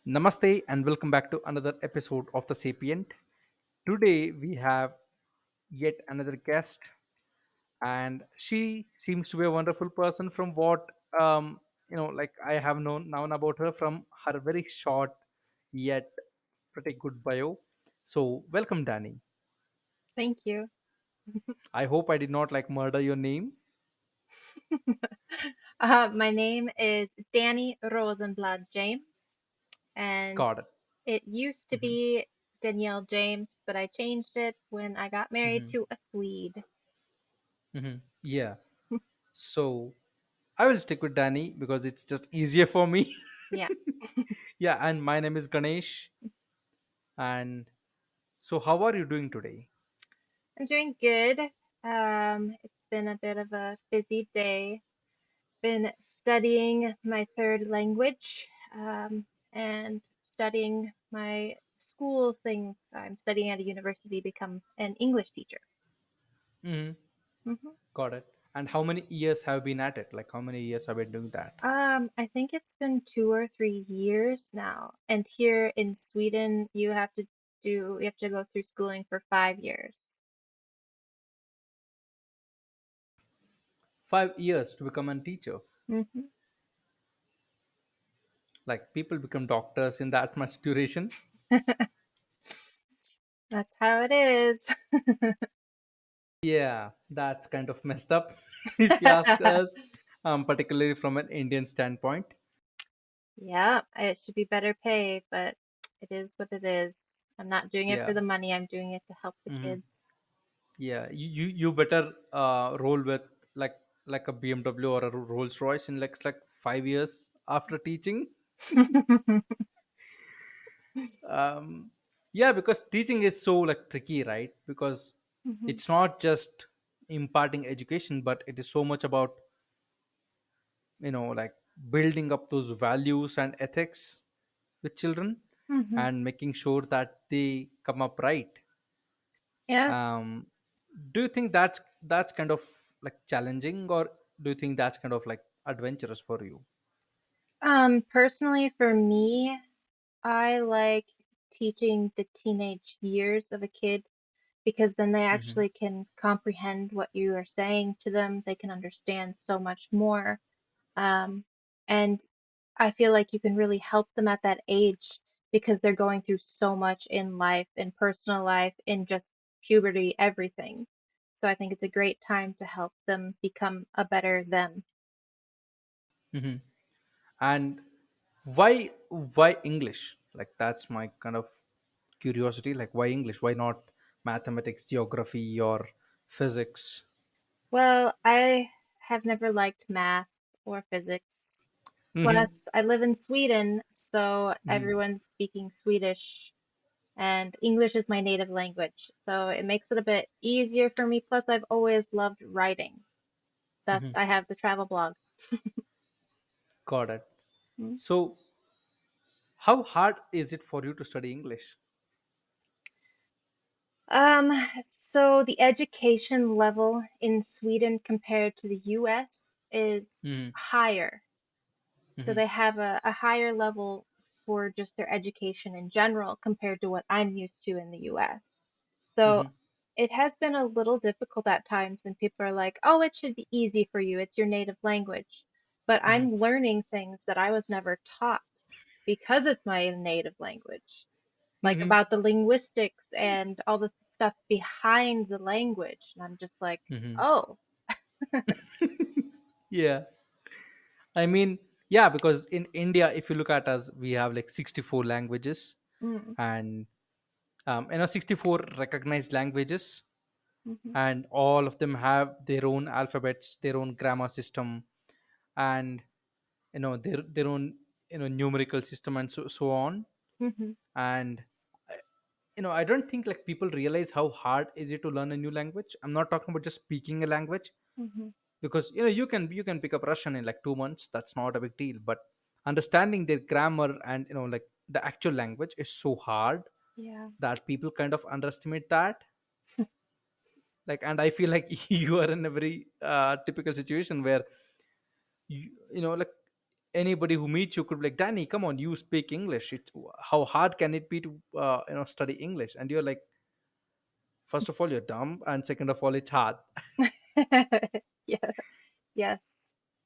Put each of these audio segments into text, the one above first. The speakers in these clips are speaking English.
Namaste and welcome back to another episode of The Sapient. Today we have yet another guest, and she seems to be a wonderful person from what like I have known about her from her very short yet pretty good bio. So welcome, Danny. Thank you. I hope I did not like murder your name. My name is Danny Rosenblad James, and Got it. it used to hmm be Danielle James, but I changed it when I got married hmm to a Swede. Yeah. So I will stick with Danny because it's just easier for me. Yeah, Yeah, and my name is Ganesh. And so, how are you doing today? I'm doing good. It's been a bit of a busy day. Been studying my third language, and studying my school things. I'm studying at a university to become an English teacher. hmm Mhm. Got it. And how many years have been at it? Like, how many years have been doing that? I think it's been 2 or 3 years now. And here in Sweden, you have to go through schooling for 5 years. 5 years to become a teacher. Hmm. Like, people become doctors in that much duration. That's how it is. Yeah, that's kind of messed up, if you ask us, particularly from an Indian standpoint. Yeah, it should be better pay, but it is what it is. I'm not doing it for Yeah. the money, I'm doing it to help the hmm kids. Yeah. You better roll with like like a BMW or a Rolls Royce in like 5 years after teaching. um yeah, because teaching is so like tricky, right? Because Hmm. it's not just imparting education, but it is so much about like building up those values and ethics with children Hmm. and making sure that they come up right. Yes. um do you think that's kind of like challenging, or do you think that's kind of like adventurous for you? Personally, for me, I like teaching the teenage years of a kid because then they hmm actually can comprehend what you are saying to them. They can understand so much more. Um, and I feel like you can really help them at that age because they're going through so much in life, in personal life, in just puberty, everything. So I think it's a great time to help them become a better them. hmm and why English? Like, that's my kind of curiosity. Like, why English? Why not mathematics, geography, or physics? Well, I have never liked math or physics. hmm Plus, I live in Sweden, so hmm everyone's speaking Swedish, and English is my native language. So it makes it a bit easier for me. Plus, I've always loved writing. Thus, hmm I have the travel blog. Got it. Mm. So, how hard is it for you to study English? Um, so the education level in Sweden compared to the US is hmm higher. So hmm they have a higher level for just their education in general compared to what I'm used to in the US. So hmm it has been a little difficult at times, and people are like, oh, it should be easy for you. It's your native language. But hmm I'm learning things that I was never taught because it's my native language, like hmm about the linguistics and all the stuff behind the language. And I'm just like, hmm oh, Yeah, I mean, yeah, because in India, if you look at us, we have like 64 languages, mm, and 64 recognized languages, hmm, and all of them have their own alphabets, their own grammar system, and their own numerical system, and so on. hmm, And I don't think like people realize how hard is it to learn a new language. I'm not talking about just speaking a language, hmm, because you can pick up Russian in like 2 months. That's not a big deal. But understanding their grammar and like the actual language is so hard yeah. that people kind of underestimate that. Like, and I feel like you are in a very typical situation where like anybody who meets you could be like, Danny, come on, you speak English. It's how hard can it be to study English? And you're like, first of all, you're dumb, and second of all, it's hard. Yeah, yes.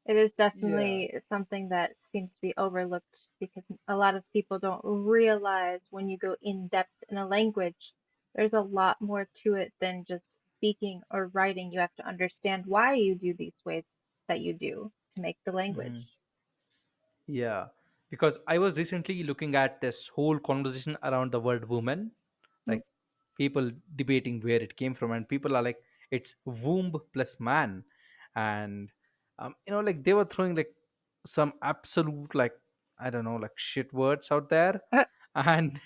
It is Yeah. definitely something that seems to be overlooked because a lot of people don't realize when you go in depth in a language, there's a lot more to it than just speaking or writing. You have to understand why you do these ways that you do to make the Mhm. language. Yeah, because I was recently looking at this whole conversation around the word woman, Mm, like people debating where it came from, and people are like, it's womb plus man, and like they were throwing like some absolute like I don't know like shit words out there, uh, and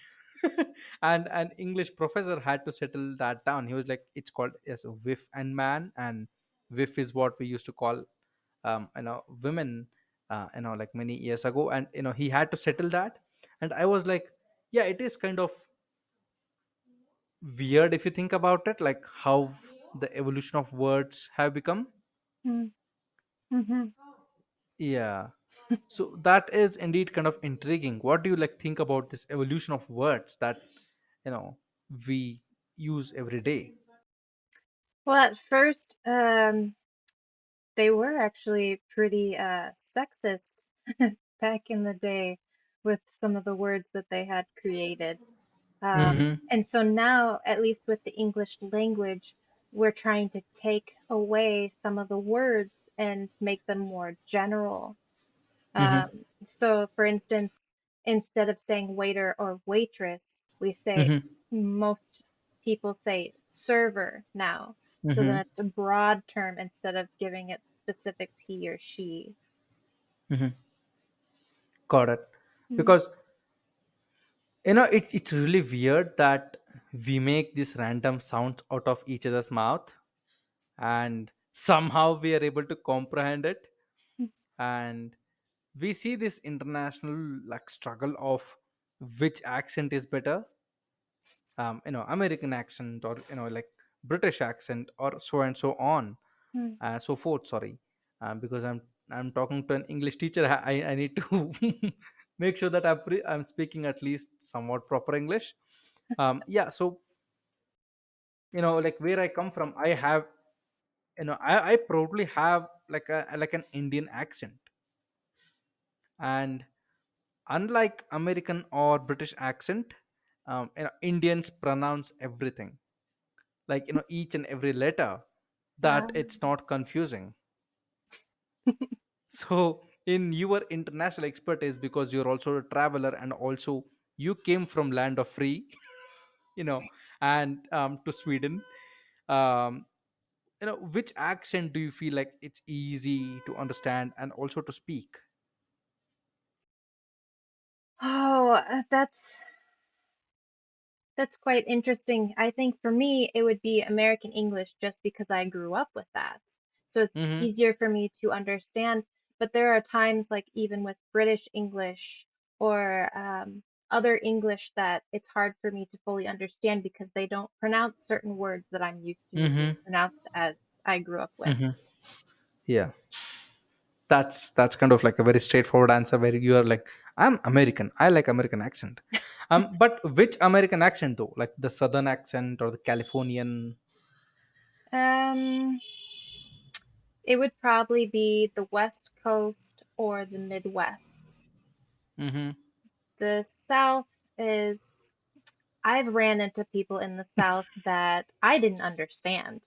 and an English professor had to settle that down. He was like, it's called as a whiff and man, and whiff is what we used to call women like many years ago, and he had to settle that. And I was like, yeah, it is kind of weird if you think about it, like how the evolution of words have become. mm, mhm. Yeah, so that is indeed kind of intriguing. What do you like think about this evolution of words that you know we use every day? Well, at first, they were actually pretty sexist back in the day with some of the words that they had created. Mm-hmm. And so now, at least with the English language, we're trying to take away some of the words and make them more general. Mm-hmm. So, for instance, instead of saying waiter or waitress, we say Mm-hmm. most people say server now. So then Mm-hmm. it's a broad term instead of giving it specifics he or she. Mm-hmm. Got it. Mm, Because it's really weird that we make these random sounds out of each other's mouth, and somehow we are able to comprehend it. mm, And we see this international like struggle of which accent is better, American accent, or like British accent, or so and so on, mm. so forth. Sorry, because I'm talking to an English teacher. I need to make sure that I'm speaking at least somewhat proper English. Yeah, so like where I come from, I have I proudly have like an Indian accent. And unlike American or British accent, Indians pronounce everything, like each and every letter, that Wow. it's not confusing. So in your international expertise, because you're also a traveler and also you came from land of free, you know and to Sweden, um, which accent do you feel like it's easy to understand and also to speak? Oh, that's quite interesting. I think for me, it would be American English just because I grew up with that. So it's Mm-hmm. easier for me to understand. But there are times, like even with British English or other English, that it's hard for me to fully understand because they don't pronounce certain words that I'm used to being Mm-hmm. pronounced as I grew up with. Mm-hmm. Yeah, that's kind of like a very straightforward answer, where you are like, I'm American, I like American accent. But which American accent though, like the southern accent or the Californian? Um, it would probably be the West Coast or the Midwest. Mm-hmm. The South is, I've ran into people in the South that I didn't understand.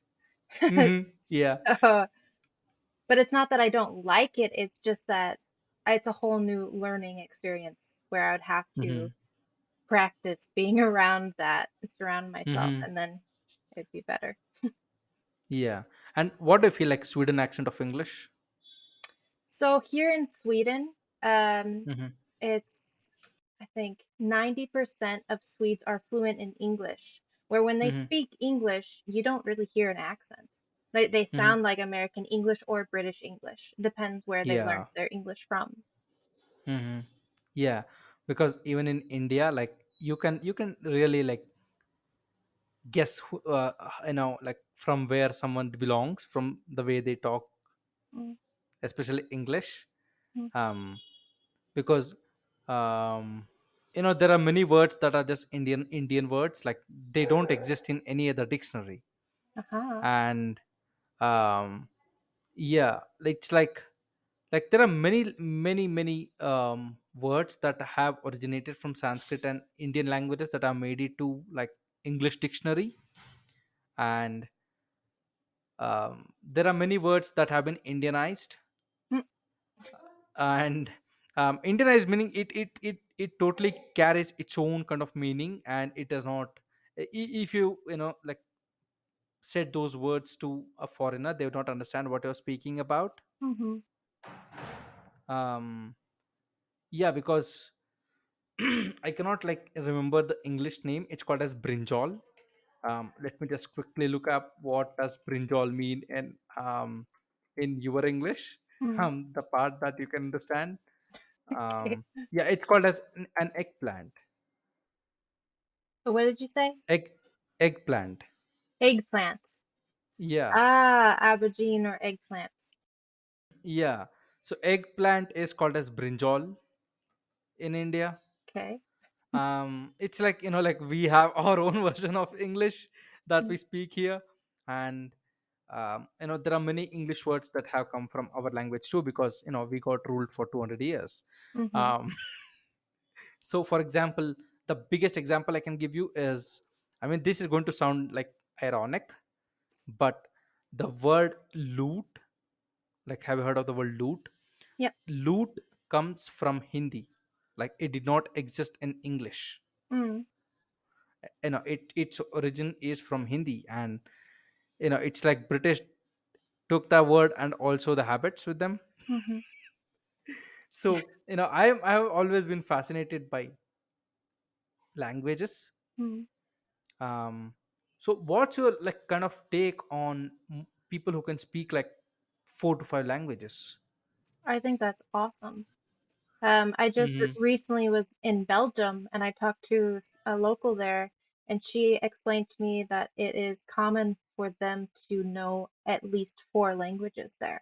Mm-hmm. Yeah. So, but it's not that I don't like it, it's just that it's a whole new learning experience where I would have Mm-hmm. to practice being around that, surround myself, Mm-hmm. and then it'd be better. Yeah. And what do you feel like Sweden accent of English? So here in Sweden, um, Mm-hmm. it's, I think 90% of Swedes are fluent in English, where when they Mm-hmm. speak English, you don't really hear an accent. They Mm-hmm. sound like American English or British English. Depends where they learned Yeah. their English from. Mm-hmm. Yeah, because even in India, like you can really like guess who, like from where someone belongs from the way they talk, Mm, especially English. mm, because um, there are many words that are just Indian words, like they don't exist in any other dictionary. Uh-huh. And um, yeah, it's like there are many words that have originated from Sanskrit and Indian languages that are made it to like English dictionary. And there are many words that have been Indianized. Mm, And Indianized meaning it totally carries its own kind of meaning, and it does not, if you like said those words to a foreigner, they would not understand what you're speaking about. mm-hmm. um yeah, because I cannot like remember the English name. It's called as brinjal. Let me just quickly look up what does brinjal mean in your English, Mm. the part that you can understand. Okay. Yeah, it's called as an eggplant. So what did you say? egg Eggplant. Eggplant. Yeah, Ah, aubergine or eggplant. yeah. So eggplant is called as brinjal in India. Okay. It's like like we have our own version of English that Mm, we speak here. And there are many English words that have come from our language too, because we got ruled for 200 years. mm-hmm. um, so for example, the biggest example I can give you is, I mean, this is going to sound like ironic, but the word loot, like, have you heard of the word loot? Yep. Loot comes from Hindi. Like, it did not exist in English. Mm, Its origin is from Hindi. And it's like British took the word and also the habits with them. mm-hmm. So I have always been fascinated by languages. Mm. um so what's your like kind of take on people who can speak like 4 to 5 languages? I think that's awesome. I just Hmm. recently was in Belgium and I talked to a local there, and she explained to me that it is common for them to know at least four languages there.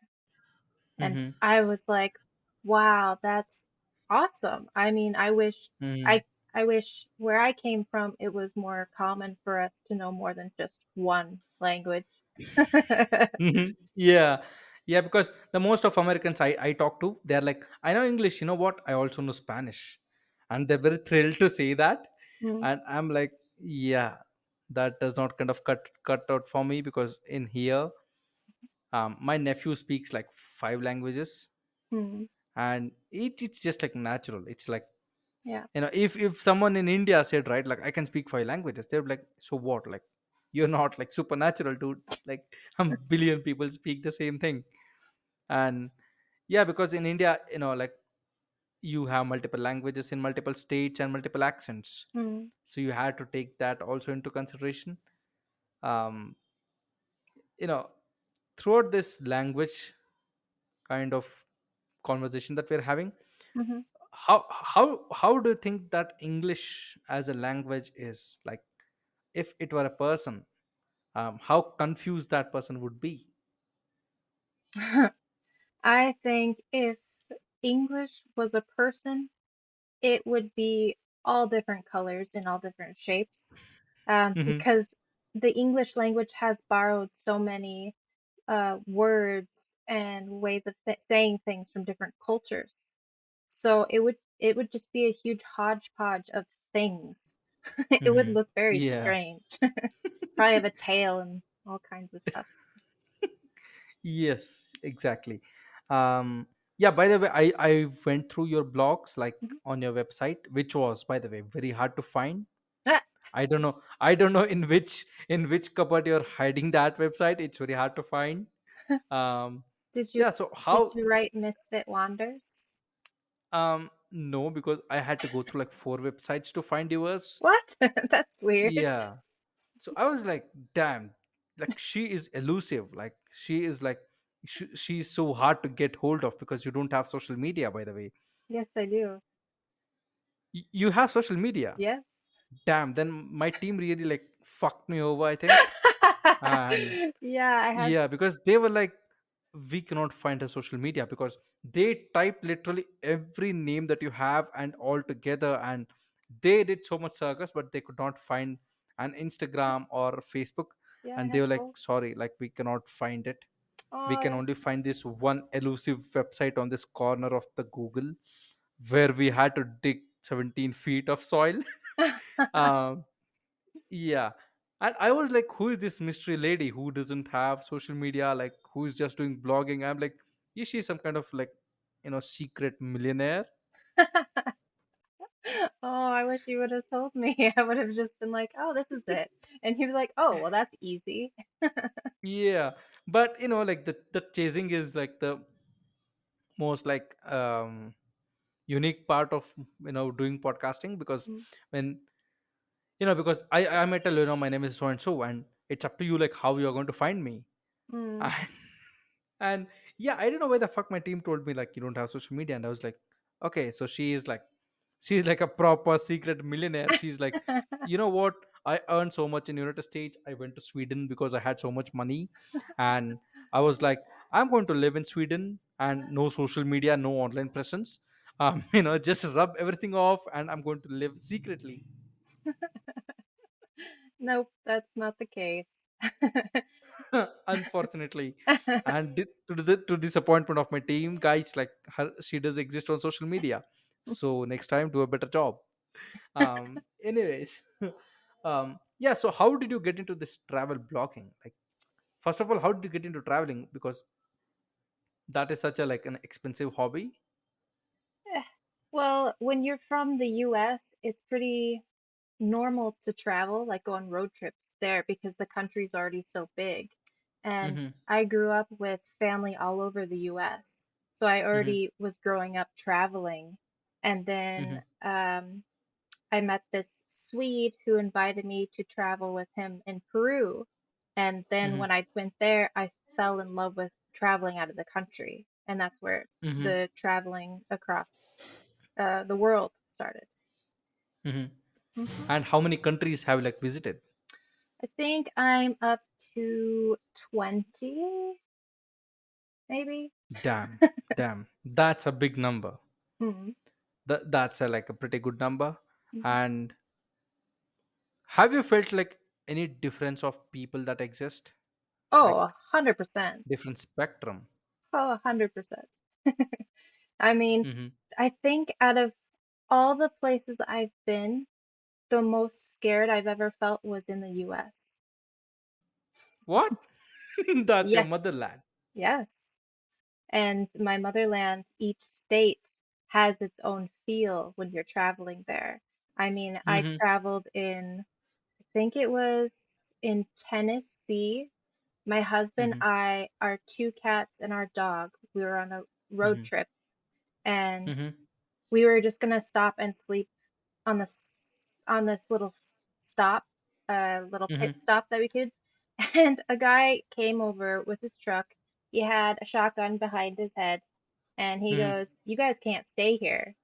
And Hmm. I was like, wow, that's awesome. I mean, Hmm. I I wish where I came from it was more common for us to know more than just one language. Mhm. Yeah, yeah, because the most of Americans I talk to, they're like, I know English, you know what? I also know Spanish. And they're very thrilled to say that. Mm, And I'm like, yeah, that does not kind of cut out for me, because in here, my nephew speaks like 5 languages. mm, And it's just like natural. It's like, yeah. if someone in India said, right, like, I can speak 5 languages, they're like, so what? Like, you're not like supernatural, dude. Like, a billion people speak the same thing. And yeah, because in India, like, you have multiple languages in multiple states and multiple accents. Mm, So you had to take that also into consideration. um you know Throughout this language kind of conversation that we're having, mm-hmm. how do you think that English as a language is like, if it were a person, how confused that person would be? I think if English was a person, it would be all different colors and all different shapes, Hmm. because the English language has borrowed so many words and ways of saying things from different cultures. So it would just be a huge hodgepodge of things. It would Hmm. look very Yeah. strange. Probably have a tail and all kinds of stuff. Yes, exactly. Yeah, by the way, I went through your blogs, like, Mhm. on your website, which was, by the way, very hard to find. Ah, I don't know in which cupboard you're hiding that website. It's very hard to find. um did you yeah, so did how? you write Misfit Wonders? No, because I had to go through like 4 websites to find yours. What? That's weird. Yeah, so I was like, damn, like, she is elusive. Like, she is like, she's so hard to get hold of, because you don't have social media, by the way. Yes, I do. You have social media? Yes. Damn, then my team really like fucked me over, I think. And Yeah, I had yeah, because they were like, we cannot find her social media because they type literally every name that you have and all together, and they did so much circus but they could not find an Instagram or Facebook. Yeah, I And know. they were like, Cool. sorry, like we cannot find it. We Oh, can only find this one elusive website on this corner of the Google, where we had to dig 17 feet of soil. that's. um, yeah. And I was like, who is this mystery lady who doesn't have social media? Like, who is just doing blogging? I'm like, is she some kind of like, secret millionaire? Oh, I wish you would have told me. I would have just been like, "Oh, this is it," and he'd be like, "Oh, well, that's easy." Yeah. But, like the chasing is like the most like unique part of, doing podcasting, because Mm, when, because I might tell, my name is so and so, and it's up to you like how you're going to find me. mm. and, and yeah, I don't know why the fuck my team told me like you don't have social media, and I was like, okay, so she's like a proper secret millionaire. She's like, you know what, I earned so much in United States, I went to Sweden because I had so much money, and I was like, I'm going to live in Sweden and no social media, no online presence, just rub everything off, and I'm going to live secretly. Nope, that's not the case. Unfortunately. And to disappointment of my team guys, like she does exist on social media, so next time do a better job. Anyways, yeah, so how did you get into this travel blogging? Like, first of all, how did you get into traveling, because that is such a like an expensive hobby. Eh, well, when you're from the US, it's pretty normal to travel, like go on road trips there because the country's already so big. And Mm-hmm. I grew up with family all over the US. So I Mm-hmm. already was growing up traveling. And Mm-hmm. then I met this Swede who invited me to travel with him in Peru. And then Mm-hmm. when I went there, I fell in love with traveling out of the country. And that's where Mm-hmm. the traveling across the world started. Mm-hmm. Mhm. And how many countries have you like visited? I think I'm up to 20, maybe. Damn, damn, that's a big number. Mm, That's a like a pretty good number. mhm. And have you felt like any difference of people that exist, Oh, like 100%. different spectrum? Oh, 100%. I mean, Mm-hmm. I think out of all the places I've been, the most scared I've ever felt was in the US. What? That's your Yes, motherland. yes. And my motherland, each state has its own feel when you're traveling there. I mean, I Mm-hmm. traveled in, I think it was in Tennessee. My husband, Mm-hmm. I, our two cats, and our dog, we were on a road Mm-hmm. trip and Mm-hmm. we were just gonna stop and sleep on this little stop, little pit Mm-hmm. stop that we could. And a guy came over with his truck. He had a shotgun behind his head, and he Mm-hmm. goes, "You guys can't stay here."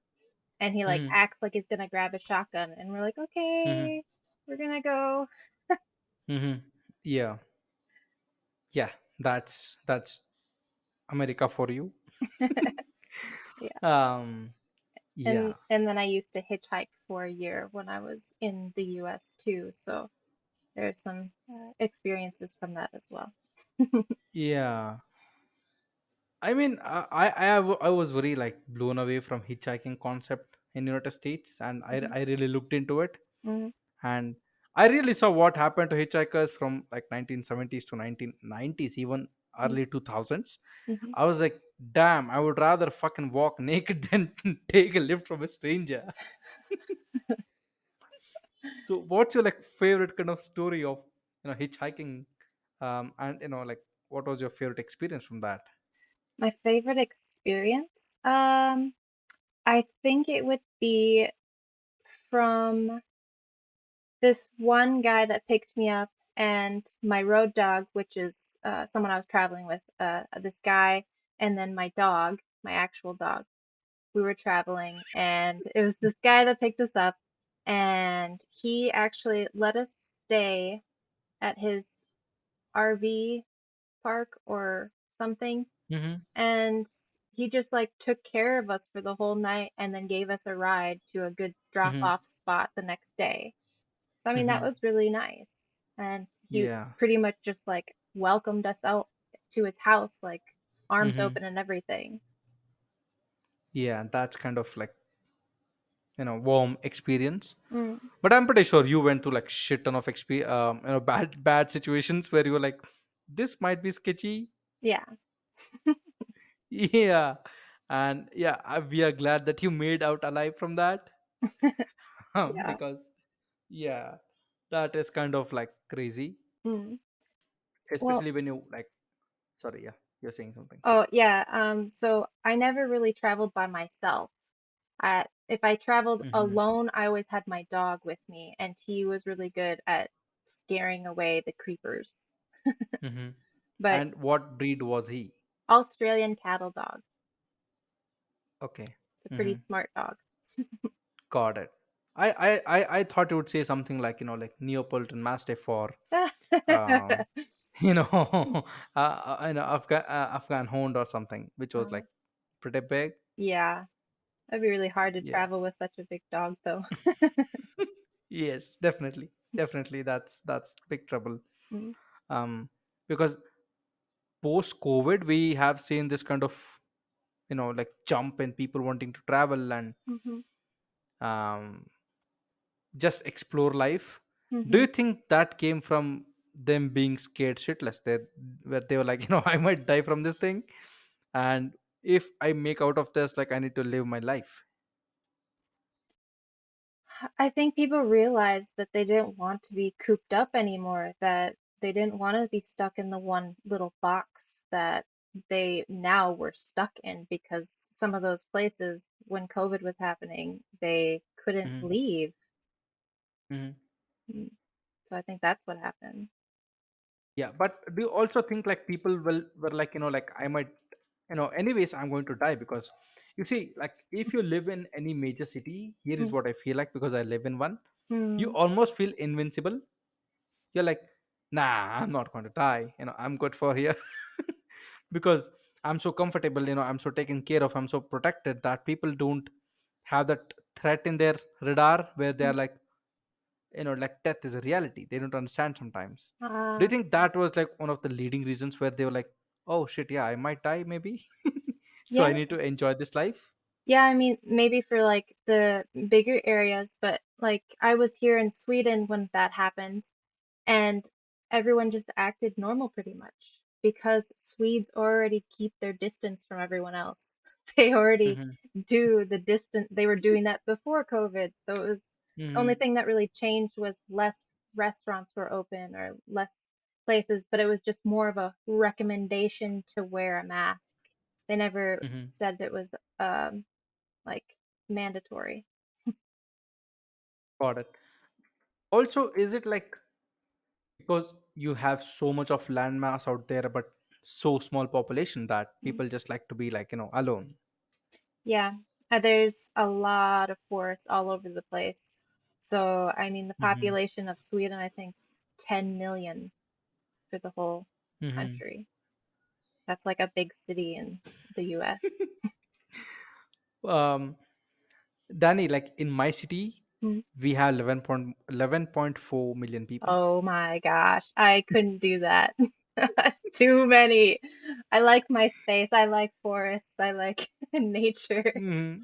And he like Mm-hmm. acts like he's gonna grab a shotgun, and we're like, Mm-hmm. "Okay, we're gonna go." Mm-hmm. Yeah, yeah, that's America for you. Yeah. um And yeah, and then I used to hitchhike for a year when I was in the US too, so there's some experiences from that as well. yeah. I mean, I was very like blown away from hitchhiking concept in United States, and Mhm, I really looked into it, mhm, and I really saw what happened to hitchhikers from like 1970s to 1990s, even mhm, early 2000s. mhm. I was like, damn, I would rather fucking walk naked than take a lift from a stranger. So, what's your like favorite kind of story of hitchhiking, and like what was your favorite experience from that? My favorite experience, I think it would be from this one guy that picked me up and my road dog, which is someone I was traveling with, this guy, and then my dog, my actual dog. We were traveling, and it was this guy that picked us up, and he actually let us stay at his RV park or something. Mhm. and he just like took care of us for the whole night and then gave us a ride to a good drop Mhm. off spot the next day. So I mean that Mhm. was really nice. And he Yeah. pretty much just like welcomed us out to his house like arms Mhm. open and everything. Yeah, that's kind of like, warm experience. Mm, But I'm pretty sure you went through like shit ton of bad situations where you were like, this might be sketchy. yeah. Yeah. And yeah, we are glad that you made out alive from that. Yeah. Because yeah, that is kind of like crazy, Mm. Well, especially when you like, sorry, yeah, you're saying something. oh yeah. So I never really traveled by myself. If I traveled Mm-hmm. alone, I always had my dog with me, and he was really good at scaring away the creepers. Mm-hmm. But And what breed was he? Australian cattle dog. Okay. It's a pretty Mm-hmm. smart dog. Got it. I thought you would say something like, like Neapolitan Mastiff or um you know Afghan Hound or something, which was Uh, like pretty big. yeah, it'd be really hard to Yeah. travel with such a big dog, though. Yes, definitely, definitely, that's big trouble. Mm, Because post COVID we have seen this kind of, like jump in people wanting to travel and mhm, um just explore life. Do mhm. you think that came from them being scared shitless? Where they were like, I might die from this thing, and if I make out of this, like I need to live my life. I think people realized that they didn't want to be cooped up anymore, that they didn't want to be stuck in the one little box that they now were stuck in because some of those places, when COVID was happening, they couldn't Hmm. leave. Hmm. Mm, so I think that's what happened. Yeah, but do you also think like people will were like, like I might, anyways I'm going to die? Because you see, like if you live in any major city, here is Mm, what I feel like, because I live in one. You mm, almost feel invincible. You're like, nah, I'm not going to die, I'm good for here. Because I'm so comfortable, I'm so taken care of, I'm so protected that people don't have that threat in their radar where they're mm. like, like death is a reality. They don't understand sometimes. Do you Uh, think that was like one of the leading reasons where they were like, oh shit, yeah, I might die maybe? So I yeah, need to enjoy this life. yeah, I mean, maybe for like the bigger areas, but like I was here in Sweden when that happened, and everyone just acted normal pretty much because Swedes already keep their distance from everyone else. They already Mm-hmm. do the distance, they were doing that before COVID. So it was the only Mm-hmm. thing that really changed was less restaurants were open or less places, but it was just more of a recommendation to wear a mask. They never Mm-hmm. said it was like mandatory. Got it. Also, is it like because you have so much of landmass out there but so small population that Mm. people just like to be like, alone? Yeah, there's a lot of forests all over the place. So, I mean, the Mm-hmm. population of Sweden, I think, is 10 million for the whole Mm-hmm. country. That's like a big city in the US. um Danny, like in my city Mm. we have 11.4 million people. Oh my gosh, I couldn't do that. That's too many. I like my space. I like forests. I like nature. Hmm.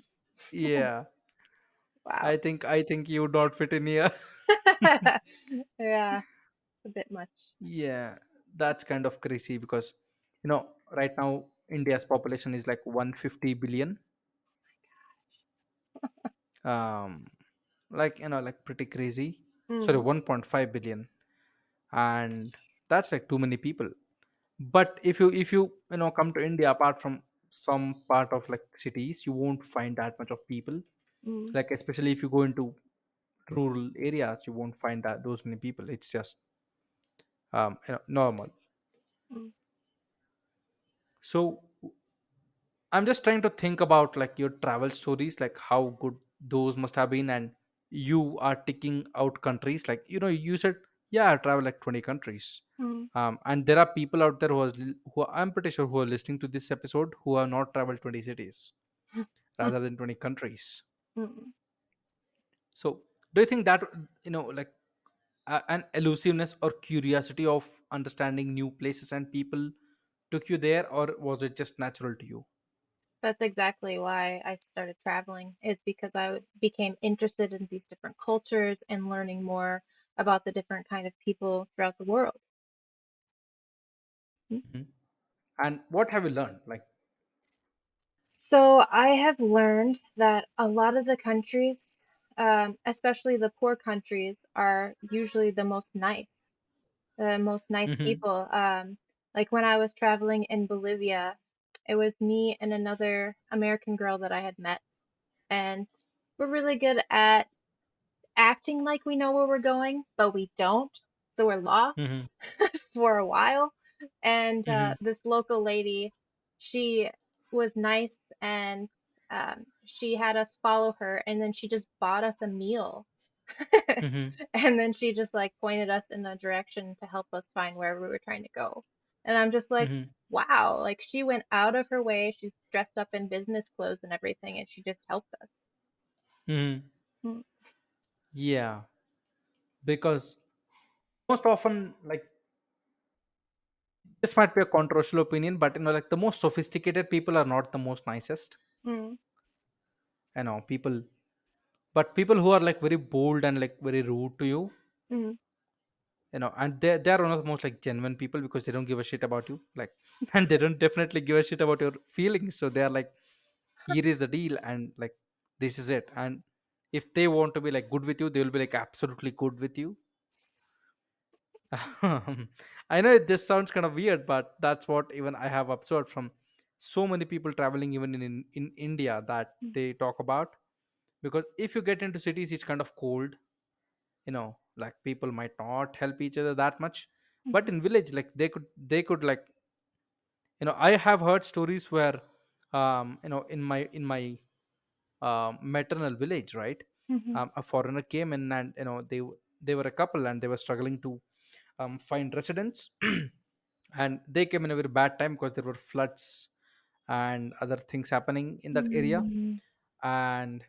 Yeah, Wow. I think you would not fit in here. Yeah, a bit much. Yeah, that's kind of crazy because right now India's population is like 150 billion. um like like pretty crazy. Sorry, Mm, 1.5 billion. And that's like too many people. But if you come to India, apart from some part of like cities, you won't find that much of people. mm, Like especially if you go into rural areas, you won't find that those many people. It's just normal. mm, So I'm just trying to think about like your travel stories, like how good those must have been. And you are ticking out countries like, you said Yeah, I travel like 20 countries. Mm. And there are people out there who I'm pretty sure who are listening to this episode who have not traveled 20 cities rather than 20 countries. Mm. So, do you think that, like an elusiveness or curiosity of understanding new places and people took you there, or was it just natural to you? That's exactly why I started traveling, is because became interested in these different cultures and learning more about the different kind of people throughout the world. Mm. Mhm. And what have you learned? Like, So I have learned that a lot of the countries, especially the poor countries, are usually the most nice hmm people. Like when I was traveling in Bolivia, it was me and another American girl that I had met, and we're really good at acting like we know where we're going, but we don't. So we're lost hmm for a while. And hmm this local lady, she was nice and she had us follow her, and then she just bought us a meal. hmm And then she just like pointed us in a direction to help us find where we were trying to go. And I'm just like, hmm wow, like she went out of her way. She's dressed up in business clothes and everything, and she just helped us. hmm Mm. yeah, because most often, like, this might be a controversial opinion, but like the most sophisticated people are not the most nicest. Mm. People, but people who are like very bold and like very rude to you, Mm. and they're one of the most like genuine people because they don't give a shit about you, like, and they don't definitely give a shit about your feelings. So they're like, here is the deal, and like, this is it. And if they want to be like good with you, they will be like absolutely good with you. I know this sounds kind of weird, but that's what even I have observed from so many people traveling, even in India, that Mm. they talk about. Because if you get into cities, it's kind of cold, like people might not help each other that much. But Mhm. in village, like they could like, I have heard stories where, in my maternal village, right? Mhm. A foreigner came in, and they were a couple, and they were struggling to find residence. And they came in a very bad time because there were floods and other things happening in that area. Mm. And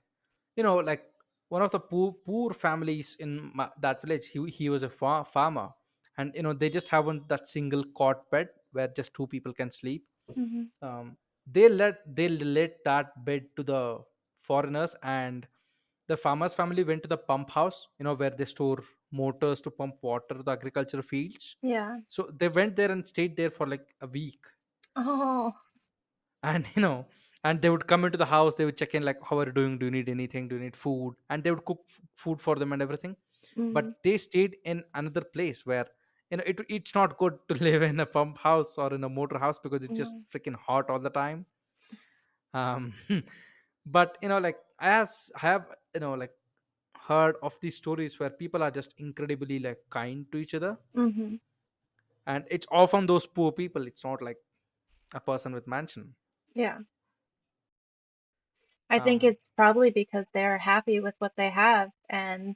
like, one of the poor families in that village, he was a farmer. And they just haven't that single cot bed where just two people can sleep. Mhm. They let that bed to the foreigners, and the farmer's family went to the pump house, where they store motors to pump water to the agricultural fields. Yeah. So they went there and stayed there for like a week. Oh. And and they would come into the house, they would check in like, how are you doing, do you need anything, do you need food, and they would cook food for them and everything. Mm. But they stayed in another place where, it's not good to live in a pump house or in a motor house because it's just Mm. freaking hot all the time. um but like, I have like heard of these stories where people are just incredibly like kind to each other. Mhm. And it's often those poor people, it's not like a person with mansion. Yeah. I think um it's probably because they're happy with what they have, and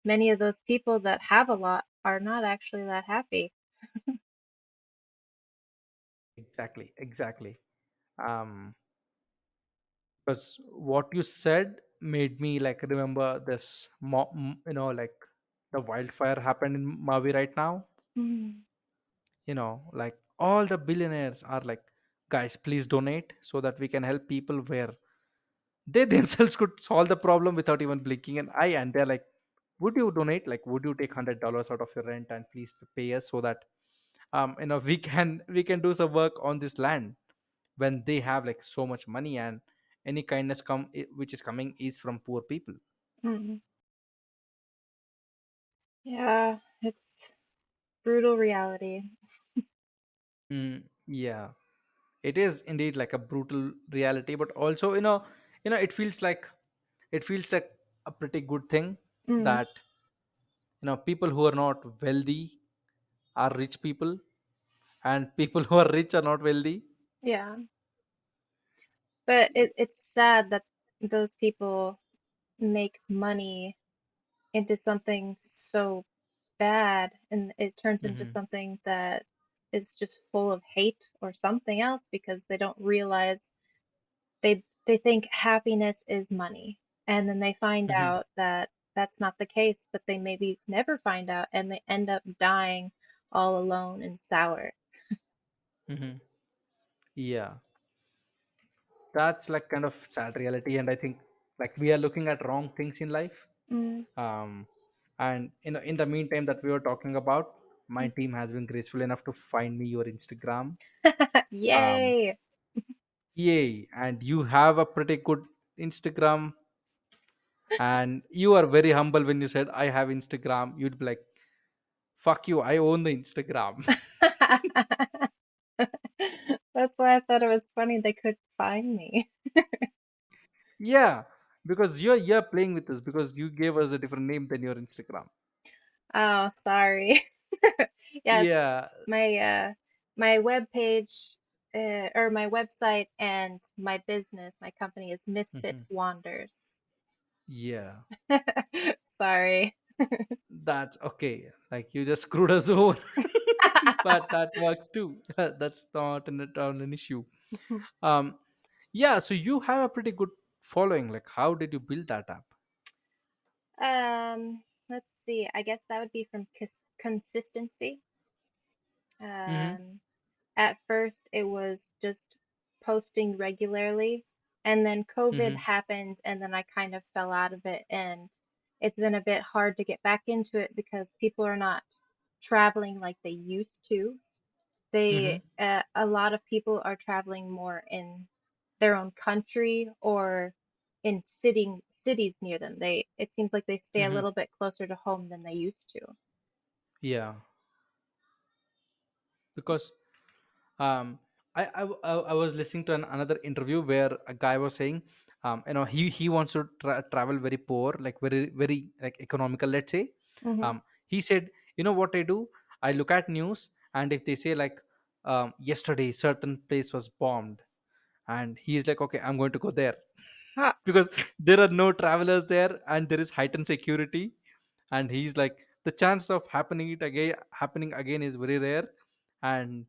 many of those people that have a lot are not actually that happy. exactly. Because what you said made me like remember this like the wildfire happened in Mavi right now. Mm. Like all the billionaires are like, guys, please donate so that we can help people where they themselves could solve the problem without even blinking an eye. And they're like, would you donate, like, would you take $100 out of your rent and please pay us so that we can do some work on this land, when they have like so much money, and any kindness which is coming is from poor people. Mm. Yeah, it's brutal reality. Yeah, it is indeed like a brutal reality, but also, it feels like a pretty good thing Mm. that people who are not wealthy are rich people, and people who are rich are not wealthy. Yeah. But it's sad that those people make money into something so bad and it turns into Mm-hmm. something that is just full of hate or something else because they don't realize they think happiness is money. And then they find Mm-hmm. out that that's not the case, but they maybe never find out and they end up dying all alone and sour. Mm-hmm. Yeah, that's like kind of sad reality, and I think like we are looking at wrong things in life. Mm. um and in the meantime that we were talking about, my Mm. team has been graceful enough to find me your Instagram. um Yay! Yay, and you have a pretty good Instagram, and you are very humble when you said I have Instagram. You'd be like, fuck you, I own the Instagram. That's why I thought it was funny they could find me. Yeah, because you're playing with us because you gave us a different name than your Instagram. Oh, sorry. Yes, Yeah. my my web page or my website and my business, my company is Misfit Hmm. Wonders. Yeah, Sorry. that's okay. Like you just screwed us over, but that works too. That's not an issue. Um, yeah. So you have a pretty good following. Like, how did you build that app? Let's see. I guess that would be from consistency. Mm-hmm. Um, at first, it was just posting regularly, and then COVID Mm-hmm. happened, and then I kind of fell out of it, and it's been a bit hard to get back into it because people are not traveling like they used to. Mm-hmm. A lot of people are traveling more in their own country or in cities near them. It seems like they stay a Mm-hmm. little bit closer to home than they used to. Yeah, because um I was listening to another interview where a guy was saying, he wants to travel very poor, like very like economical, let's say. Hmm. He said, you know what I do? I look at news, and if they say like, yesterday certain place was bombed, and he's like, okay, I'm going to go there. Huh. Because there are no travelers there and there is heightened security, and he's like, the chance of happening again is very rare. And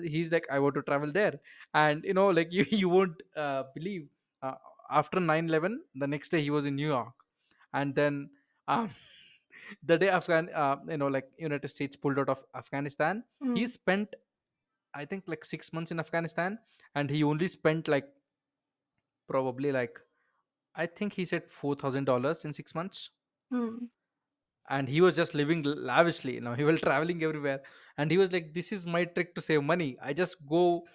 he's like, I want to travel there. And like, you won't believe, uh, after 9/11, the next day he was in New York. And then um, the day like United States pulled out of Afghanistan, he Mm, spent, I think, like 6 months in Afghanistan. And he only spent like, probably like, I think he said $4,000 in 6 months. mm. And he was just living lavishly, he was traveling everywhere. And he was like, this is my trick to save money. I just go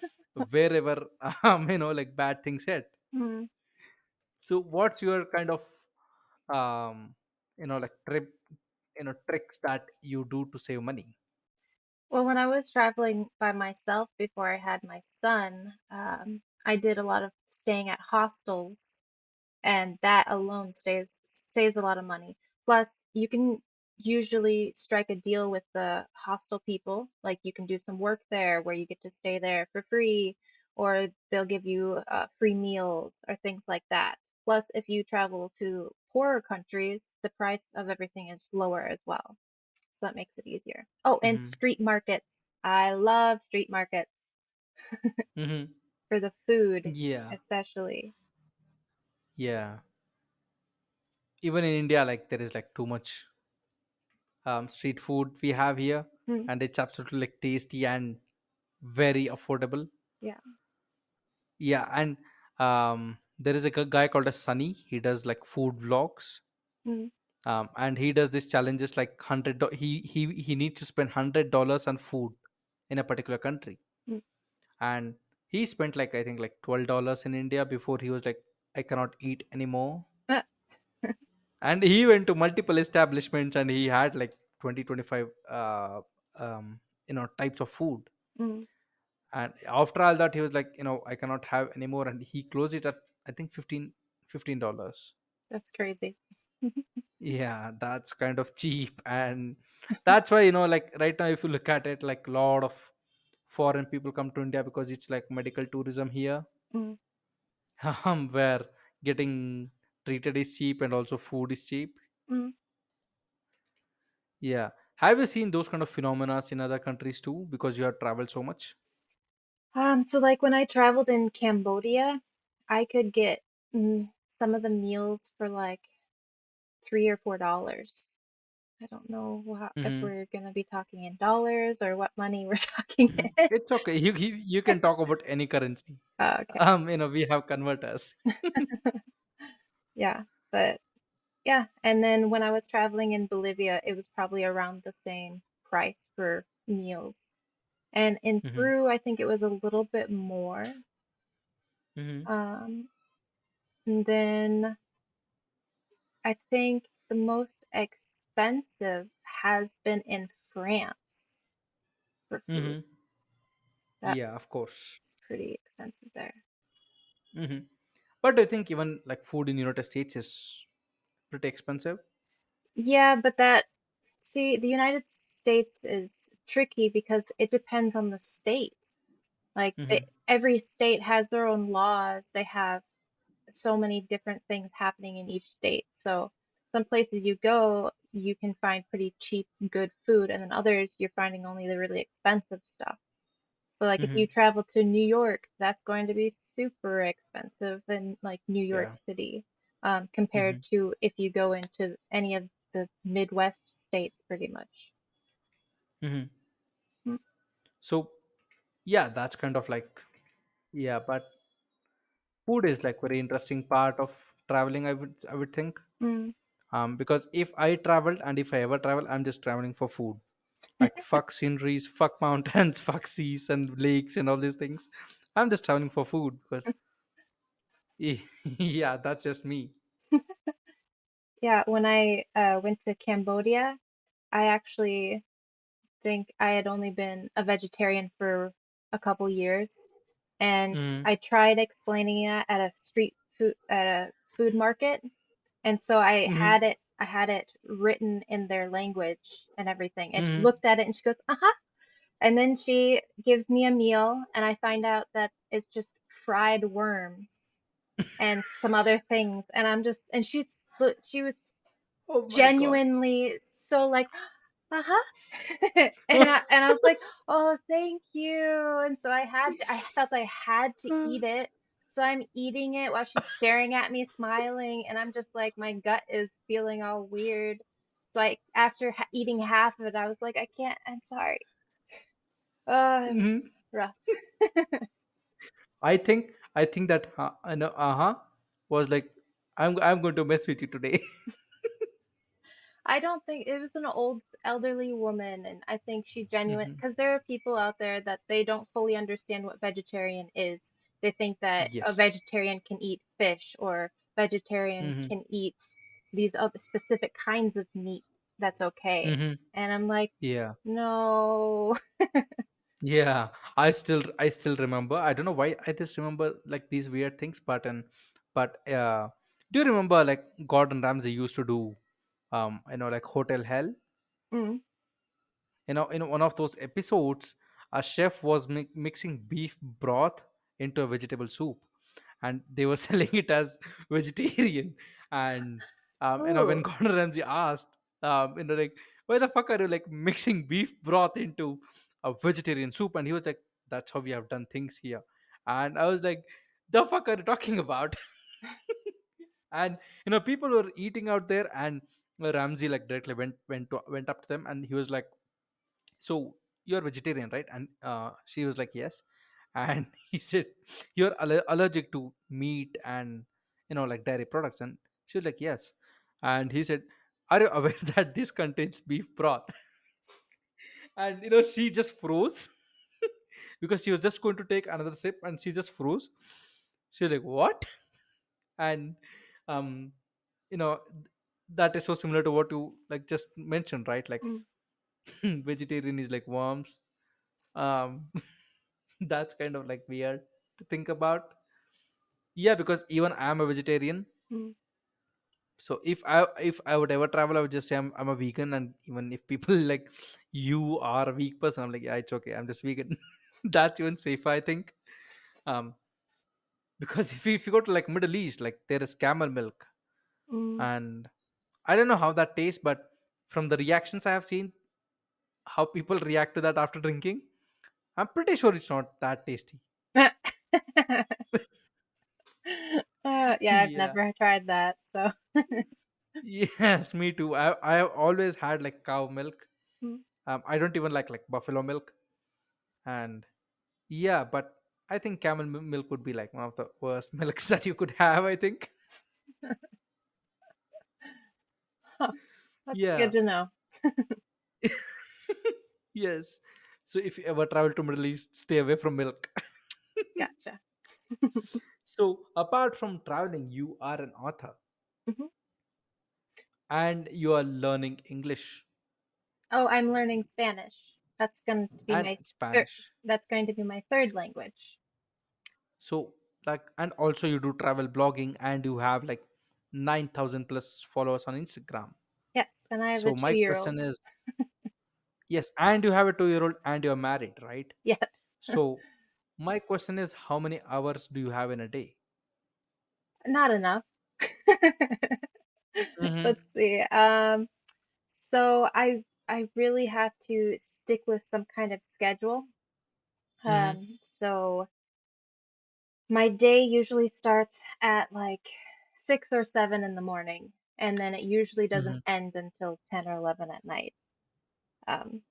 wherever like bad things hit. Mm. So what's your kind of like tricks that you do to save money? Well, when I was traveling by myself before I had my son, I did a lot of staying at hostels, and that alone saves a lot of money. Plus, you can usually strike a deal with the hostel people, like you can do some work there where you get to stay there for free, or they'll give you free meals or things like that. Plus, if you travel to poorer countries, the price of everything is lower as well. So that makes it easier. Oh, and Mm-hmm. street markets. I love street markets Mm-hmm. for the food, Yeah. especially. Yeah, even in India, like, there is like too much street food we have here. Mm, And it's absolutely like tasty and very affordable. yeah. Yeah. And there is a guy called as Sunny. He does like food vlogs. Mm, And he does these challenges like he needs to spend $100 on food in a particular country. mm. And he spent like, I think, like $12 in India before he was like, I cannot eat anymore. Uh, And he went to multiple establishments, and he had like 20-25 types of food. mm, And after all that, he was like, I cannot have anymore, and he closed it at, I think, $15. that's crazy. Yeah, that's kind of cheap. And that's why, like, right now, if you look at it, like, a lot of foreign people come to India because it's like medical tourism here. Mm, Where getting treated is cheap and also food is cheap. mm. Yeah. Have you seen those kind of phenomena in other countries too? Because you have traveled so much. So like when I traveled in Cambodia, I could get some of the meals for like $3 or $4. I don't know if Mm-hmm. we're gonna be talking in dollars or what money we're talking Mm-hmm. in. It's okay. You can talk about any currency. Okay. We have converters. Yeah, but yeah, and then when I was traveling in Bolivia, it was probably around the same price for meals. And in Mm-hmm. Peru, I think it was a little bit more. Mm-hmm. Um, and then I think the most expensive has been in France for food. Mm-hmm. That's Yeah, of course. pretty expensive there. Mm-hmm. But I think even like food in United States is pretty expensive. Yeah, but see, the United States is tricky because it depends on the state. Like Mm-hmm. every state has their own laws. They have so many different things happening in each state. So some places you go, you can find pretty cheap, good food, and then others you're finding only the really expensive stuff. So like if Mm-hmm. you travel to New York, that's going to be super expensive in like New York Yeah. City, Mm-hmm. compared to if you go into any of the Midwest states, pretty much. Mm-hmm. Mm, So yeah, that's kind of like, yeah, but food is like very interesting part of traveling. I would think. mm. Because if I traveled and if I ever travel, I'm just traveling for food. Like fuck sceneries, fuck mountains, fuck seas and lakes and all these things. I'm just traveling for food because yeah, that's just me. Yeah, when I went to Cambodia, I actually think I had only been a vegetarian for a couple years, and Mm-hmm. I tried explaining it at a food market, and so Mm-hmm. I had it written in their language and everything. And she Mm-hmm. looked at it and she goes, "Uh-huh." And then she gives me a meal, and I find out that it's just fried worms and some other things, and she was Oh my god. genuinely so like, uh-huh. And I was like, "Oh, thank you." And so I felt I had to eat it. So I'm eating it while she's staring at me smiling, and I'm just like my gut is feeling all weird. So after eating half of it, I was like, "I can't. I'm sorry." Oh, it was Mhm. rough. I think that I know was like I'm going to mess with you today. I don't think it was an old elderly woman, and I think she genuine Hmm. because there are people out there that they don't fully understand what vegetarian is. They think that a Yes. vegetarian can eat fish or vegetarian Hmm. can eat these other specific kinds of meat that's okay. Hmm. And I'm like, Yeah. no. Yeah. I still remember. I don't know why I just remember like these weird things, but do you remember like Gordon Ramsay used to do like Hotel Hell? Mm. In one of those episodes, a chef was mixing beef broth into a vegetable soup, and they were selling it as vegetarian. And when Ooh. Gordon Ramsay asked, like, why the fuck are you like mixing beef broth into a vegetarian soup? And he was like, that's how we have done things here. And I was like, the fuck are you talking about? And people were eating out there, and Ramsay like directly went up to them, and he was like, so you're vegetarian, right? And she was like, yes. And he said, you're allergic to meat and like dairy products. And she was like, yes. And he said, are you aware that this contains beef broth? And she just froze because she was just going to take another sip, and she just froze. She was like, what? And um you know that is so similar to what you like just mentioned, right? Like Mm, vegetarian is like worms. um that's kind of like weird to think about. Yeah, because even I'm a vegetarian. mm, So if I would ever travel, I would just say I'm a vegan. And even if people like, you are a weak person, I'm like, yeah, it's okay, I'm just vegan. That's even safer, I think. um because if you go to like Middle East, like there is camel milk. mm, And I don't know how that tastes, but from the reactions I have seen, how people react to that after drinking. I'm pretty sure it's not that tasty. Yeah, I've Yeah. never tried that, so. Yes, me too. I have always had like cow milk. Mm. I don't even like buffalo milk, and yeah, but I think camel milk would be like one of the worst milks that you could have. I think. Huh, that's good Yeah. to know. Yes. So if you ever travel to Middle East, stay away from milk. Gotcha. So apart from traveling, you are an author Mhm. and you are learning English Oh, I'm learning Spanish. That's going to be and my third. Spanish. That's going to be my third language. So like, and also you do travel blogging and you have like 9,000 plus followers on Instagram. Yes, and I have a So my 2-year-old. question is, yes, and you have a 2 year old and you're married, right? Yes, So my question is, how many hours do you have in a day? not enough. Mm-hmm. Let's see. So I really have to stick with some kind of schedule. Mm-hmm. So my day usually starts at like 6 or 7 in the morning, and then it usually Mm-hmm. doesn't end until 10 or 11 at night. Um,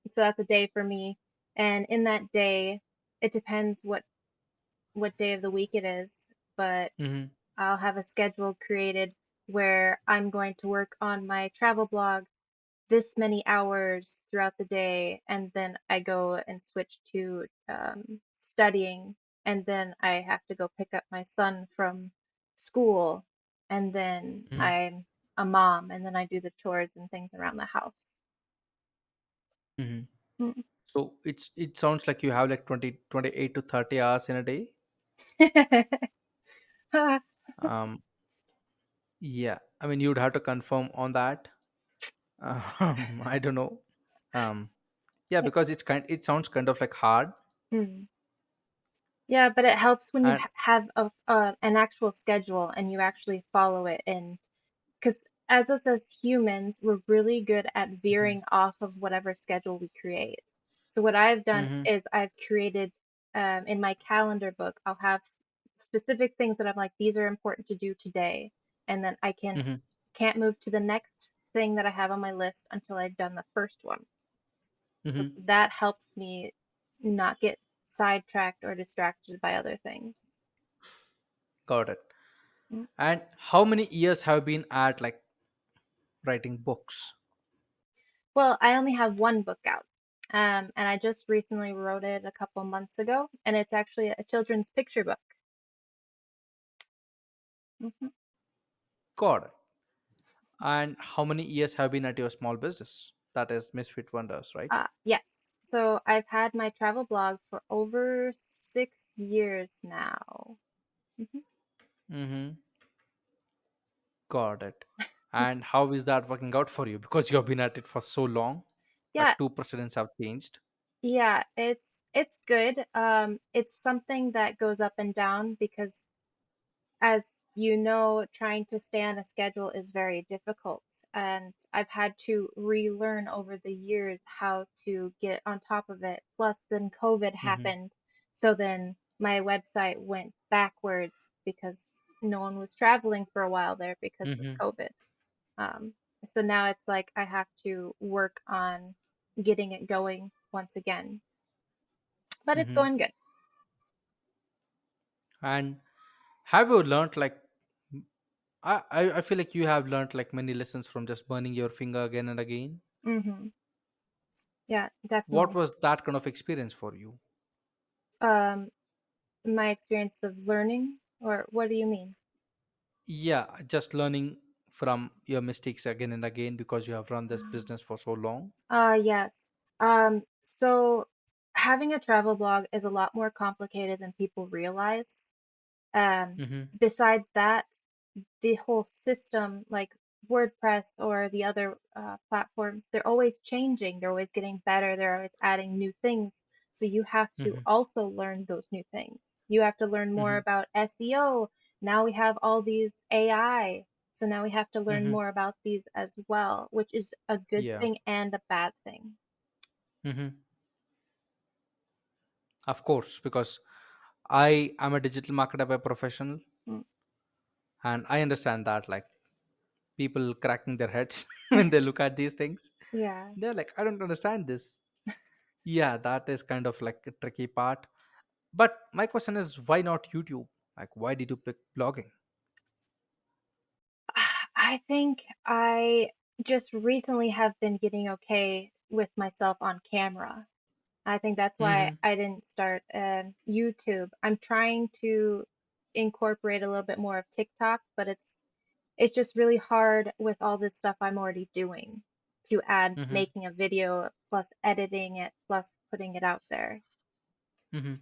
so that's a day for me. And in that day, it depends what day of the week it is, but Mm-hmm. I'll have a schedule created where I'm going to work on my travel blog this many hours throughout the day, and then I go and switch to studying, and then I have to go pick up my son from school, and then Mm-hmm. I'm a mom, and then I do the chores and things around the house. Mm-hmm. Mm. So it sounds like you have like 28 to 30 hours in a day. Um, yeah, I mean you'd have to confirm on that. I don't know. Um, yeah, because it sounds kind of like hard. Mm. Yeah, but it helps when you And have an actual schedule and you actually follow it in. Because as us as humans, we're really good at mm-hmm. veering off of whatever schedule we create. So what I've done Mm-hmm. is I've created in my calendar book, I'll have specific things that I'm like, these are important to do today. And then Mm-hmm. can't move to the next thing that I have on my list until I've done the first one. So Mm-hmm. that helps me not get sidetracked or distracted by other things. Got it. Mm. And how many years have been at like writing books? Well, I only have one book out. And I just recently wrote it a couple months ago, and it's actually a children's picture book. Hmm. Got it. And how many years have been at your small business? That is Misfit Wonders, right? Yes. So I've had my travel blog for over 6 years now. Hmm. Mm-hmm. Got it. And how is that working out for you? Because you've been at it for so long. Yeah, Like two presidents have changed. yeah, it's good. It's something that goes up and down because as you know, trying to stay on a schedule is very difficult. And I've had to relearn over the years how to get on top of it. Plus, then COVID Mm-hmm. happened. So then my website went backwards because no one was traveling for a while there because of Mm-hmm. COVID. Um, so now it's like I have to work on getting it going once again. But it's Mm-hmm. going good. And have you learned like I feel like you have learned like many lessons from just burning your finger again and again. Hmm. Yeah, What definitely. was that kind of experience for you? Um, my experience of learning, or what do you mean? Yeah, just learning from your mistakes again and again because you have run this business for so long. Yes. So having a travel blog is a lot more complicated than people realize. Um, Mm-hmm. Besides that, the whole system, like WordPress or the other platforms, they're always changing. They're always getting better. They're always adding new things. So you have to Mm-hmm. also learn those new things. You have to learn more Mm-hmm. about SEO. Now we have all these AI. So now we have to learn Mm-hmm. more about these as well, which is a good Yeah. thing and a bad thing. Hmm. Of course, because I am a digital marketer by professional, Mm, and I understand that, like, people cracking their heads when they look at these things. yeah. They're like, I don't understand this. Yeah, that is kind of like a tricky part. But my question is, why not YouTube? Like, why did you pick blogging? I think I just recently have been getting okay with myself on camera. I think that's why Mm-hmm. I didn't start YouTube. I'm trying to incorporate a little bit more of TikTok, but it's just really hard with all this stuff I'm already doing to add Mm-hmm. making a video plus editing it plus putting it out there. Mm-hmm.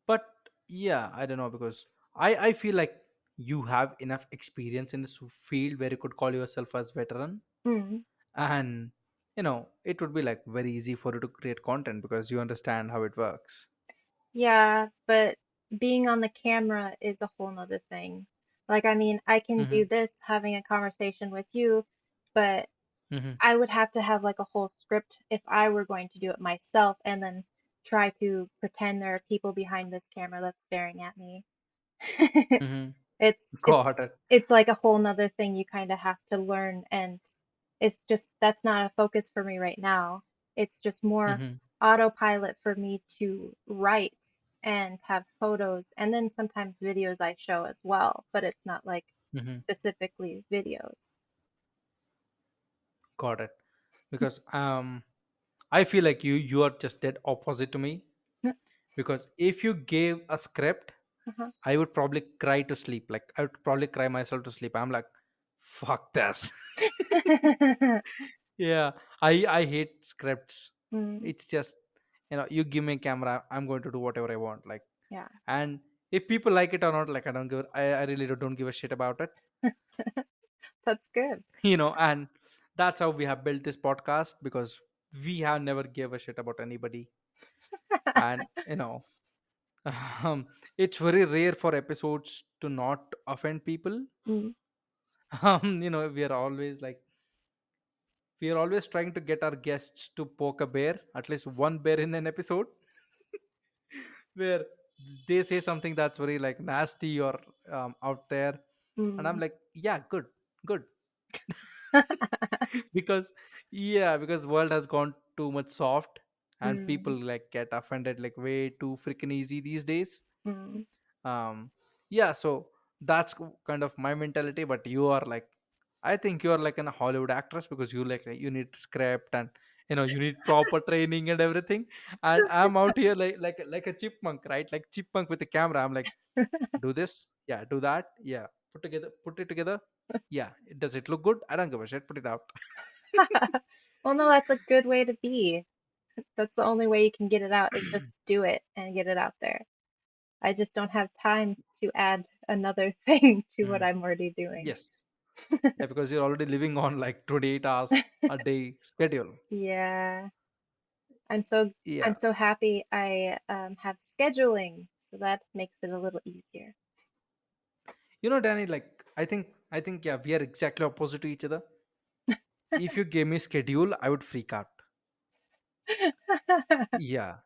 But yeah, I don't know, because I feel like you have enough experience in this field where you could call yourself as veteran, Mm, and it would be like very easy for you to create content because you understand how it works. yeah, but being on the camera is a whole nother thing. Like, I mean, I can Mm-hmm. do this having a conversation with you, but Mm-hmm. I would have to have like a whole script if I were going to do it myself and then try to pretend there are people behind this camera that's staring at me. Mm-hmm. It's it's Got it. it's like a whole nother thing you kind of have to learn, and it's just that's not a focus for me right now. It's just more Mm-hmm. autopilot for me to write and have photos and then sometimes videos I show as well, but it's not like Mm-hmm. specifically videos. Got it. Because I feel like you are just dead opposite to me, because if you gave a script, Uh-huh. I would probably cry to sleep. Like, I would probably cry myself to sleep. I'm like, fuck this. Yeah, I hate scripts. Mm, It's just, you give me a camera, I'm going to do whatever I want. Like, yeah. and if people like it or not, like, I really don't give a shit about it. That's good. And that's how we have built this podcast, because we have never gave a shit about anybody. And it's very rare for episodes to not offend people. Mm, We are always trying to get our guests to poke a bear, at least one bear in an episode, where they say something that's very like nasty or out there, and I'm mm. like, yeah, good, good. Because yeah, because world has gone too much soft, and people Mm, like get offended like way too freaking easy these days. mm, Yeah, so that's kind of my mentality. But you are like, I think you are like a Hollywood actress, because like you need script, and you need proper training and everything. And I'm out here like a chipmunk, right? Like chipmunk with a camera. I'm like, do this, yeah, do that, yeah, put it together, yeah, does it look good? I don't give a shit, put it out. Well, no, that's a good way to be. That's the only way you can get it out is just do it and get it out there. I just don't have time to add another thing to what Mhm. I'm already doing. Yes. Yeah, because you're already living on like 28 hours a day schedule. Yeah, I'm so I'm Yeah. so happy I have scheduling, so that makes it a little easier. Danny, like, I think yeah, we are exactly opposite to each other. If you gave me schedule, I would freak out. Yeah.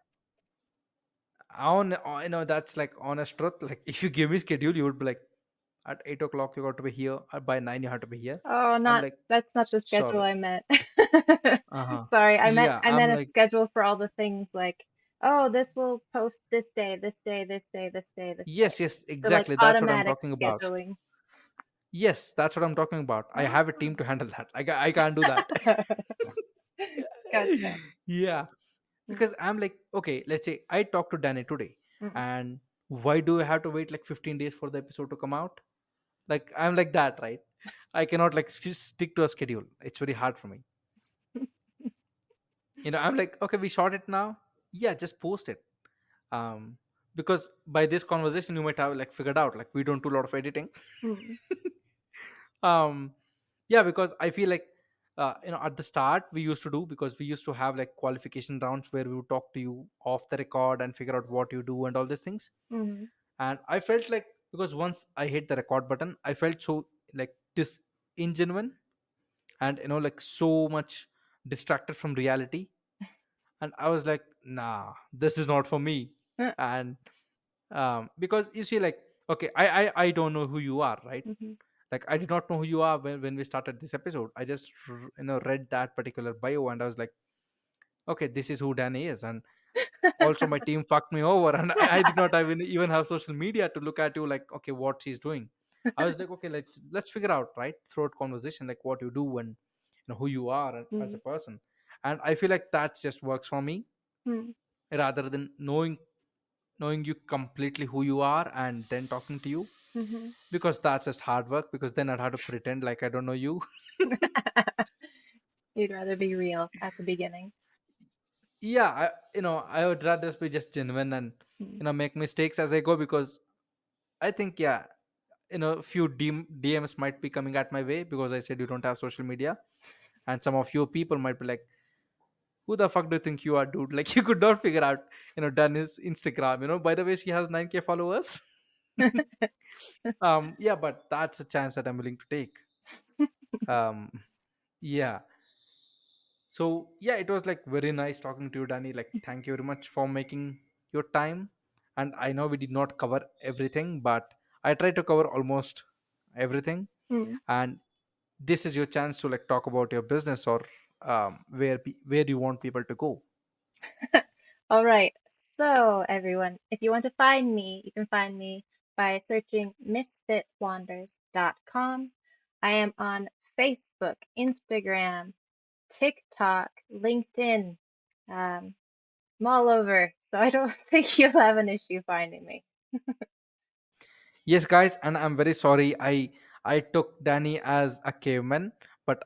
That's like honest truth. Like, if you give me schedule, you would be like, at 8 o'clock you got to be here, by 9 you have to be here. Oh, I'm not like, that's not the schedule sorry. I meant. Uh-huh. Sorry, I meant Yeah, I I'm meant a like, schedule for all the things like, oh, this will post this day, this day, this day, this day, this day. yes, yes, So like exactly, that's what I'm automatic talking about. scheduling. Yes, that's what I'm talking about. I have a team Ah. to handle that. I can't do that. Gotcha. Yeah, Mm, because I'm like, okay, let's say I talk to Danny today, mm, and why do I have to wait like 15 days for the episode to come out? Like, I'm like that, right? I cannot like stick to a schedule. It's very hard for me. I'm like, okay, we shot it now. Yeah, just post it. Um, because by this conversation, you might have like figured out like we don't do a lot of editing. mm, um, yeah, because I feel like at the start we used to do, because we used to have like qualification rounds where we would talk to you off the record and figure out what you do and all these things. mm, And I felt like, because once I hit the record button, I felt so like disingenuine, and like so much distracted from reality. And I was like, nah, this is not for me. And because you see, like, okay, I don't know who you are, right? Mm-hmm. Like, I did not know who you are when we started this episode. I just read that particular bio, and I was like, okay, this is who Danny is. And also my team fucked me over, and I did not even have social media to look at you, like, okay, what she's doing. I was like, okay, let's figure out, right, throughout conversation, like what you do and who you are as a person. And I feel like that just works for me, Mm-hmm. rather than knowing you completely who you are and then talking to you, Mm-hmm. because that's just hard work, because then I'd have to pretend like I don't know you. You'd rather be real at the beginning. Yeah, I would rather be just genuine and Mm. make mistakes as I go, because I think, yeah, a few DMs might be coming at my way because I said you don't have social media, and some of you people might be like, who the fuck do you think you are, dude? Like, you could not figure out Danny's Instagram. By the way, she has 9K followers. Yeah, but that's a chance that I'm willing to take. um yeah. So yeah, it was like very nice talking to you, Danny. Like, thank you very much for making your time. And I know we did not cover everything, but I tried to cover almost everything. Mm. And this is your chance to like talk about your business, or where you want people to go. All right. So, everyone, if you want to find me, you can find me by searching misfitwanders.com. I am on Facebook, Instagram, TikTok, LinkedIn. I'm all over, so I don't think you'll have an issue finding me. Yes, guys, and I'm very sorry. I took Danny as a caveman, but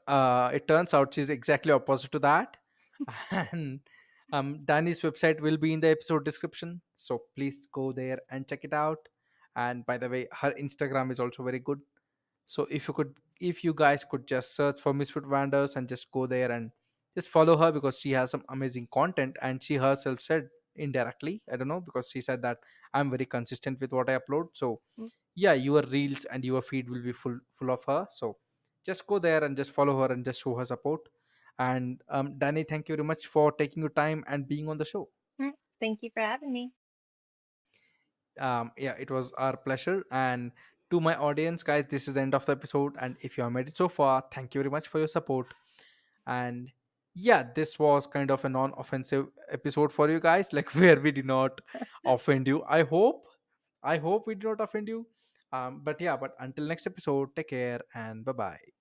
it turns out she's exactly opposite to that. And Danny's website will be in the episode description, so please go there and check it out. And by the way, her Instagram is also very good. So if you guys could just search for Misfit Wonders and just go there and just follow her, because she has some amazing content, and she herself said indirectly, I don't know, because she said that I'm very consistent with what I upload. So Mm, yeah, your reels and your feed will be full of her. So just go there and just follow her and just show her support. And Danny, thank you very much for taking your time and being on the show. mm. Thank you for having me. Yeah, it was our pleasure. And to my audience, guys, this is the end of the episode, and if you have made it so far, thank you very much for your support. And yeah, this was kind of a non-offensive episode for you guys, like, where we did not offend you. I hope we did not offend you. But yeah, but until next episode, take care and bye bye.